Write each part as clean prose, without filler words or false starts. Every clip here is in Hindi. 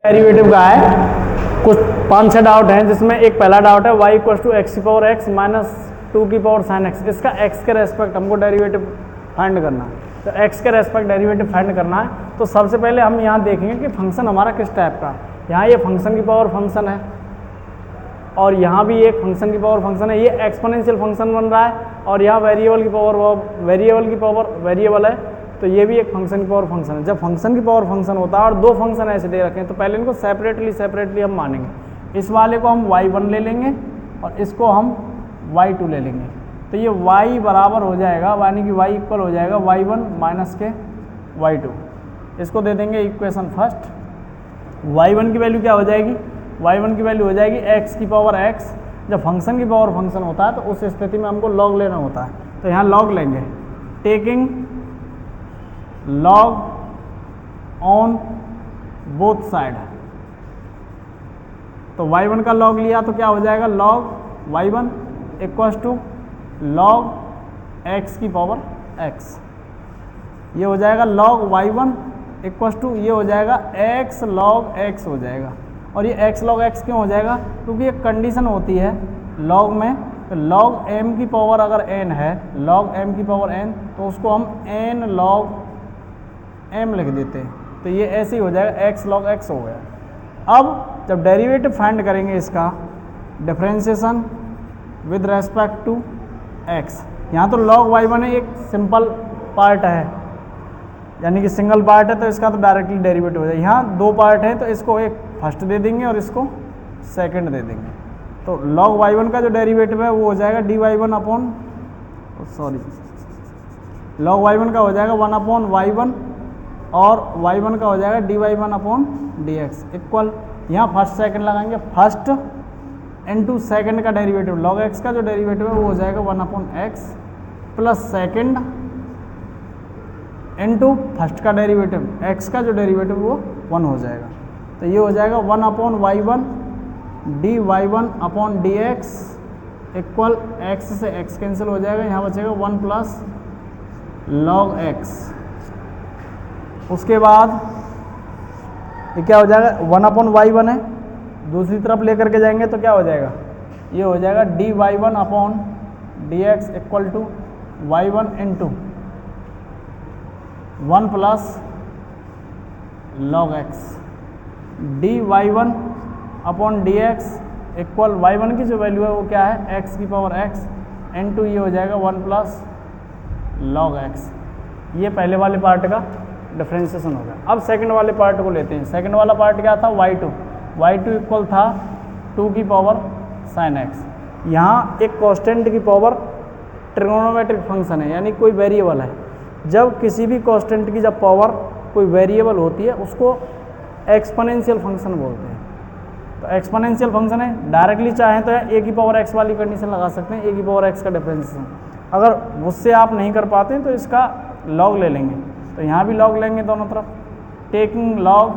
डेरिवेटिव का है, कुछ 5-6 डाउट हैं, जिसमें एक पहला डाउट है y इक्वल टू एक्स की पावर एक्स माइनस 2 की पावर साइन एक्स। इसका x के रेस्पेक्ट हमको डेरिवेटिव फाइंड करना है। तो x के रेस्पेक्ट डेरिवेटिव फाइंड करना है तो सबसे पहले हम यहाँ देखेंगे कि फंक्शन हमारा किस टाइप का है। यहाँ ये फंक्शन की पावर फंक्शन है और यहाँ भी एक फंक्शन की पावर फंक्शन है। ये एक्सपोनेंशियल फंक्शन बन रहा है और यहाँ वेरिएबल की पावर वेरिएबल है, तो ये भी एक फंक्शन की पावर फंक्शन है। जब फंक्शन की पावर फंक्शन होता है और दो फंक्शन ऐसे दे रखे हैं तो पहले इनको सेपरेटली हम मानेंगे। इस वाले को हम y1 ले लेंगे और इसको हम y2 ले लेंगे। तो ये y बराबर हो जाएगा, यानी कि y इक्वल हो जाएगा y1 माइनस के y2। इसको दे देंगे इक्वेशन फर्स्ट। y1 की वैल्यू क्या हो जाएगी? y1 की वैल्यू हो जाएगी x की पावर x। जब फंक्शन की पावर फंक्शन होता है तो उस स्थिति में हमको log लेना होता है, तो यहाँ log लेंगे, taking log on both side. तो y1 का log लिया तो क्या हो जाएगा? log y1 equals to log x की पावर x। ये हो जाएगा log y1 इक्वल्स टू, ये हो जाएगा x log x हो जाएगा। और ये x log x क्यों हो जाएगा? क्योंकि एक कंडीशन होती है log में, तो log m की पावर अगर n है, log m की पावर n, तो उसको हम n log m लिख देते हैं। तो ये ऐसे ही हो जाएगा, x log x हो गया। अब जब डेरिवेटिव फाइंड करेंगे इसका, differentiation with respect to x, यहाँ तो log y1 है, एक सिंपल पार्ट है, यानी कि सिंगल पार्ट है, तो इसका तो डायरेक्टली डेरिवेटिव हो जाएगा। यहाँ दो पार्ट है तो इसको एक फर्स्ट दे देंगे और इसको सेकंड दे देंगे। तो log y1 का जो डेरिवेटिव है वो हो जाएगा dy1 अपॉन log y1 का हो जाएगा 1 अपॉन y1 और y1 का हो जाएगा dy1 अपॉन dx इक्वल, यहाँ फर्स्ट सेकंड लगाएंगे, फर्स्ट इनटू सेकंड का डेरिवेटिव, log x का जो डेरिवेटिव है वो हो जाएगा 1 upon x plus second into first का डेरिवेटिव, x का जो डेरिवेटिव वो 1 हो जाएगा। तो ये हो जाएगा 1 upon y1 dy1 upon dx equal, x से x कैंसिल हो जाएगा, यहाँ बचेगा 1 प्लस log x। उसके बाद ये क्या हो जाएगा? 1 अपॉन y1 है, दूसरी तरफ लेकर के जाएंगे तो क्या हो जाएगा? ये हो जाएगा dy1 upon dx equal to y1 into 1 plus log x। dy1 upon dx equal, y1 की जो वैल्यू है वो क्या है? x की पावर x इंटू ये हो जाएगा 1 प्लस log x। ये पहले वाले पार्ट का डिफरेंशिएशन हो गया। अब सेकंड वाले पार्ट को लेते हैं। सेकंड वाला पार्ट क्या था? y2 इक्वल था 2 की पावर साइन x। यहाँ एक कांस्टेंट की पावर ट्रिगोनोमेट्रिक फंक्शन है, यानी कोई वेरिएबल है। जब किसी भी कांस्टेंट की जब पावर कोई वेरिएबल होती है उसको एक्सपोनेंशियल फंक्शन बोलते हैं। तो एक्सपोनेंशियल फंक्शन है, डायरेक्टली चाहें तो a की पावर x वाली कंडीशन लगा सकते हैं, a की पावर x का डिफरेंशिएशन। अगर उससे आप नहीं कर पाते हैं तो इसका log ले लेंगे, तो यहाँ भी log लेंगे दोनों तरफ, taking log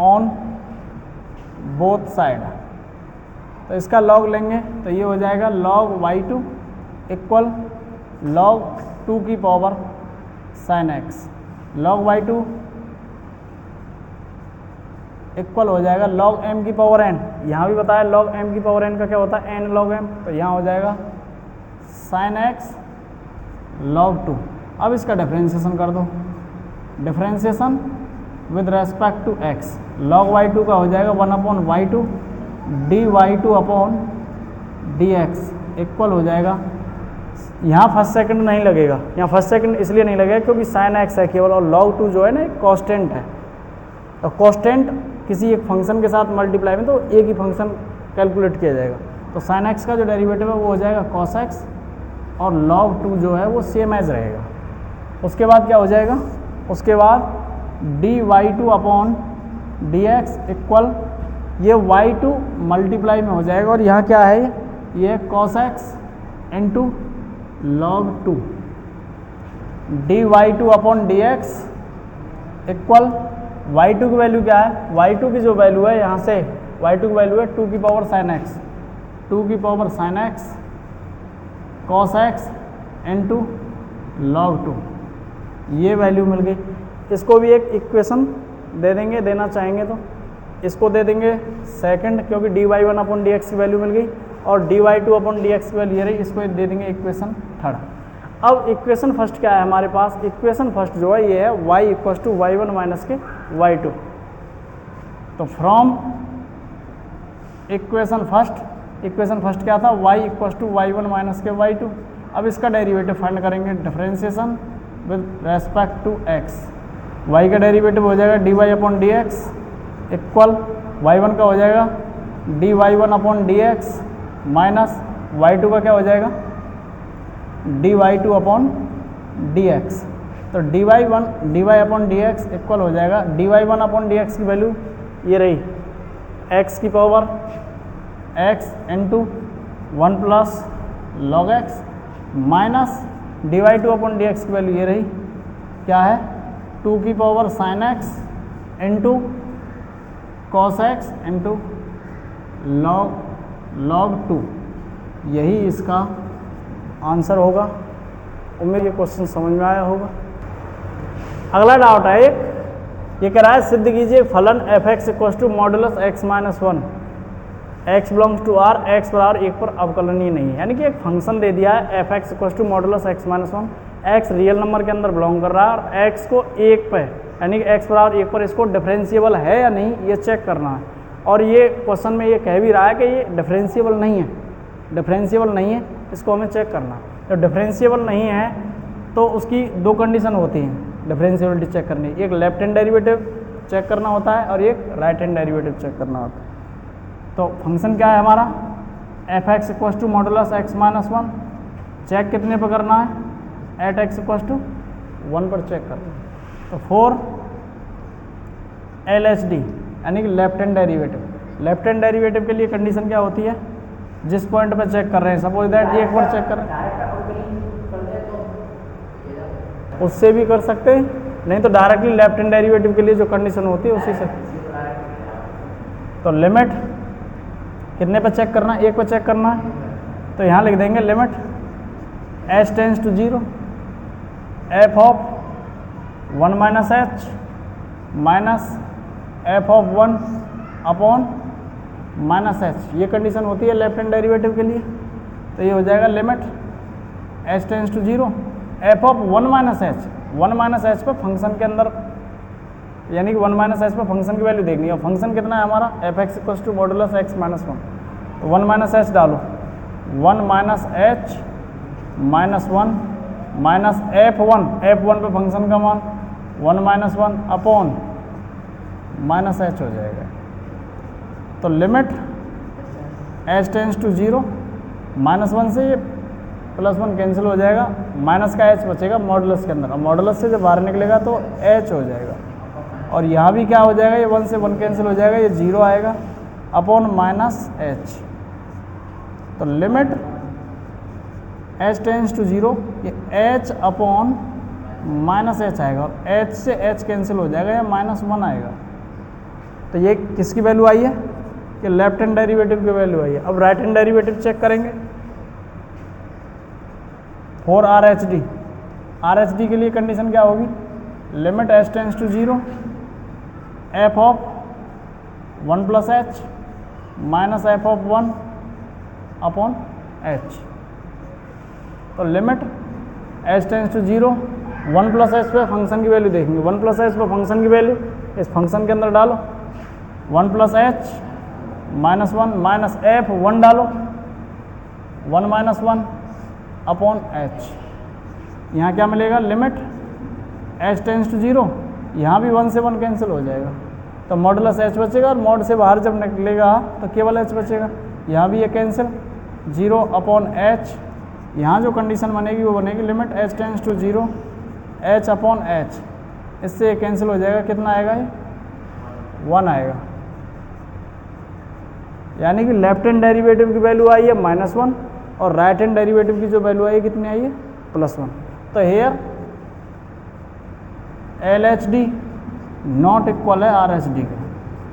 on both side. तो इसका log लेंगे तो ये हो जाएगा log y2 इक्वल log 2 की power sine x। log y2 equal हो जाएगा log m की पावर n। यहाँ भी बताया log m की पावर n का क्या होता है? n log m। तो यहाँ हो जाएगा साइन x log 2। अब इसका डिफरेंशिएशन कर दो, differentiation with respect to x। log y2 का हो जाएगा 1 upon y2 dy2 upon dx equal हो जाएगा, यहाँ फर्स्ट सेकंड नहीं लगेगा, यहाँ फर्स्ट सेकंड इसलिए नहीं लगेगा क्योंकि साइन x है केवल, और log 2 जो है ना एक कांस्टेंट है। तो कांस्टेंट किसी एक फंक्शन के साथ मल्टीप्लाई में तो एक ही फंक्शन कैलकुलेट किया जाएगा। तो साइन x का जो डेरिवेटिव है वो हो जाएगा cos x और log 2 जो है वो सेम एज रहेगा। उसके बाद क्या हो जाएगा? उसके बाद dy2 अपॉन dx इक्वल, ये y2 मल्टीप्लाई में हो जाएगा और यहाँ क्या है? ये cos x into log 2 dy2 upon dx equal, y2 की वैल्यू क्या है? y2 की जो वैल्यू है यहाँ से y2 की वैल्यू है 2 की पावर साइन x, 2 की power sine x cos x into log 2, ये वैल्यू मिल गई। इसको भी एक इक्वेशन दे देंगे, देना चाहेंगे तो इसको दे देंगे सेकंड, क्योंकि dy1 अपॉन डी एक्स की वैल्यू मिल गई, और dy2 अपॉन डी एक्स की वैल्यू ये रही, इसको दे देंगे इक्वेशन थर्ड। अब इक्वेशन फर्स्ट क्या है हमारे पास, इक्वेशन फर्स्ट जो है ये है y equal to y1 minus के y2। तो फ्रॉम इक्वेशन फर्स्ट क्या था, y equal to y1 minus के y2। अब इसका डेरिवेटिव फाइंड करेंगे, differentiation with respect to x। y का डेरिवेटिव हो जाएगा dy upon D X equal y1 का हो जाएगा dy1 upon D x minus y2 का क्या हो जाएगा dy2 अपॉन डी एक्स। तो dy upon D X equal हो जाएगा dy1 अपॉन डी एक्स की वैल्यू ये रही x की power x into 1 plus log x minus dy2 upon D x की वैल्यू ये रही क्या है 2 की power sine x into cos x into log 2। यही इसका आंसर होगा। उम्मीद ये क्वेश्चन समझ में आया होगा। अगला डाउट है एक, ये कह रहा है सिद्ध कीजिए फलन F X equal to modulus X minus 1 X belongs to R, X बराबर 1 पर अवकलनीय नहीं है। यानी कि एक फंक्शन दे दिया है F X equal to modulus X minus 1, X real number के अंदर बिलोंग कर रहा है और एक्स को 1 पे यानी कि एक्स बराबर 1 पर इसको डिफरेंशिएबल है या नहीं ये चेक करना है। और ये क्वेश्चन में ये कह भी रहा है कि ये डिफरेंशिएबल नहीं है, इसको हमें चेक करना है। तो डिफरेंशिएबल नहीं है तो उसकी दो कंडीशन होती हैं डिफरेंशिएबिलिटी चेक करने की, एक लेफ्ट हैंड डेरिवेटिव चेक करना होता है और एक राइट हैंड डेरिवेटिव चेक करना होता है। तो फंक्शन क्या है हमारा F X equal to modulus X minus 1, check कितने पर करना है एट एक्स इक्वल टू 1 पर चेक करना है। तो 4 LHD यानी कि लेफ्ट हैंड डेरिवेटिव के लिए कंडीशन क्या होती है, जिस पॉइंट पे चेक कर रहे हैं सपोज दैट ये एक बार चेक कर रहे हैं उससे भी कर सकते हैं, नहीं तो डायरेक्टली लेफ्ट हैंड डेरिवेटिव के लिए जो कंडीशन होती है उसी से। तो लिमिट कितने पे चेक करना है, एक पे चेक करना है। तो यहाँ लिख देंगे limit h tends to 0 f of 1 minus h minus f of 1 upon minus h, ये कंडीशन होती है लेफ्ट हैंड डेरिवेटिव के लिए। तो ये हो जाएगा limit h tends to 0 f of 1 minus h पर फंक्शन के अंदर यानी कि 1 माइनस h पर फंक्शन की वैल्यू देखनी है। और फंक्शन कितना है हमारा F X equal to modulus X minus 1। तो 1 माइनस h डालो 1 minus h minus 1 minus f1 पे फंक्शन का मान 1 माइनस 1 अपॉन माइनस h हो जाएगा। तो limit h tends to 0 minus 1 से ये प्लस 1 कैंसिल हो जाएगा, माइनस का h बचेगा मॉडुलस के अंदर, और मॉडुलस से जब बाहर निकलेगा तो h हो जाएगा। और यहाँ भी क्या हो जाएगा, ये 1 से 1 कैंसिल हो जाएगा, ये 0 आएगा अपॉन माइनस h। तो लिमिट h टेंस टू 0 ये h अपॉन माइनस h आएगा, और h से h कैंसिल हो जाएगा, या माइनस 1 आएगा। तो ये किसकी वैल्यू आई है, कि लेफ्ट हैंड डेरिवेटिव की वैल्यू आई है। अब राइट हैंड डेरिवेटिव चेक करेंगे 4 RHD के लिए कंडीशन क्या होगी, limit h tends to 0 f of 1 plus h minus f of 1 upon h। तो limit h tends to 0 1 plus h पे फंक्शन की वैल्यू देखेंगे, 1 प्लस h पे फंक्शन की वैल्यू इस फंक्शन के अंदर डालो 1 plus h minus 1 minus f1 डालो 1 माइनस 1 अपॉन h। यहाँ क्या मिलेगा, लिमिट h टेंस टू 0, यहाँ भी 1 से 1 कैंसिल हो जाएगा, तो मॉडुलस h बचेगा, और मॉड से बाहर जब निकलेगा तो केवल h बचेगा। यहाँ भी ये कैंसिल 0 अपॉन h। यहाँ जो कंडीशन बनेगी वो बनेगी limit h tends to 0 h upon h, इससे ये कैंसिल हो जाएगा, कितना आएगा ये 1 आएगा। यानी कि लेफ्ट हैंड डेरिवेटिव की वैल्यू आई है -1 और राइट हैंड डेरिवेटिव की जो वैल्यू आई है कितनी आई है +1। तो हेयर LHD नॉट इक्वल है RHD के,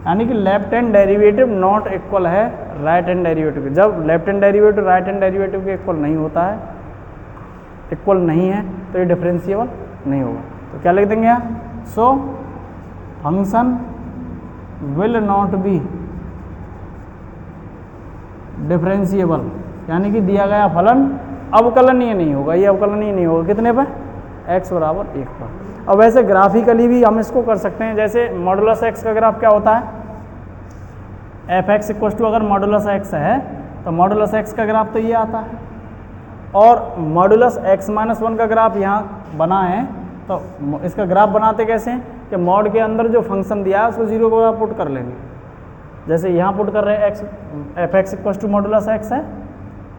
यानी कि left hand derivative not equal है राइट हैंड डेरिवेटिव के। जब left hand derivative right hand derivative के इक्वल नहीं होता है, इक्वल नहीं है, तो ये डिफरेंशिएबल नहीं होगा। तो क्या लिख देंगे यहाँ, so function will not be differentiable, यानी कि दिया गया फलन अवकलनीय नहीं होगा। ये अवकलनीय नहीं होगा कितने पर? x बराबर 1 पर। अब वैसे ग्राफिकली भी हम इसको कर सकते हैं, जैसे मॉडुलस x का ग्राफ क्या होता है? एफ एक्स इक्व टू अगर मॉडुलस x है तो मॉडुलस x का ग्राफ तो ये आता है, और मॉडुलस x माइनस 1 का ग्राफ यहाँ बना है। तो इसका ग्राफ बनाते कैसे हैं कि मॉड के अंदर जो फंक्शन दिया है उसको 0 को पुट कर लेंगे। जैसे यहाँ पुट कर रहे हैं x, F X equal to modulus x है,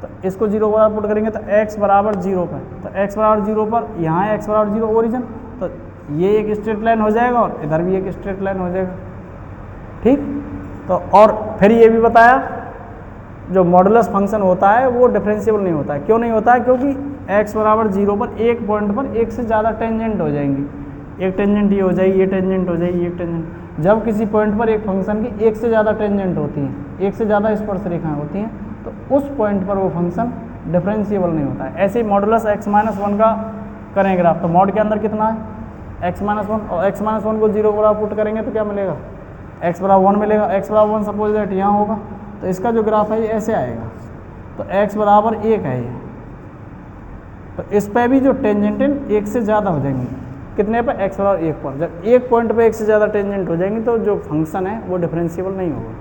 तो इसको 0 को पुट करेंगे तो x बराबर 0 पर, तो x बराबर 0 पर यहाँ है x बराबर 0 ओरिजिन, तो ये एक स्ट्रेट लाइन हो जाएगा और इधर भी एक स्ट्रेट लाइन हो जाएगा। ठीक, तो और फिर ये भी बताया जो मॉडुलस फंक्शन होता है वो डिफरेंशिएबल नहीं होता है। क्यों नहीं होता है? क्योंकि x बराबर 0 पर एक पॉइंट पर एक से ज़्यादा टेंजेंट हो जाएंगी। एक टेंजेंट ये हो जाएगी, ये टेंजेंट हो जाएगी, ये टेंजेंट। जब किसी पॉइंट पर एक फंक्शन की एक से ज़्यादा टेंजेंट होती हैं, एक से ज़्यादा स्पर्श रेखाएं होती हैं, तो उस पॉइंट पर वो फंक्शन डिफरेंशिएबल नहीं होता है। ऐसे ही मॉडुलस x माइनस 1 का करें ग्राफ, तो मॉड के अंदर कितना है? x माइनस 1, और x माइनस 1 को 0 बराबर पुट करेंगे तो क्या मिलेगा? x बराबर 1 मिलेगा। x बराबर 1 सपोज दैट यहाँ होगा, तो इसका जो ग्राफ है ये ऐसे आएगा, तो x बराबर 1 है ये, तो इस पर भी जो टेंजेंट एक से ज़्यादा हो जाएंगे। कितने पर? x बराबर 1 पर। जब एक पॉइंट पे एक से ज़्यादा टेंजेंट हो जाएंगी तो जो फंक्शन है वो डिफरेंशिएबल नहीं होगा।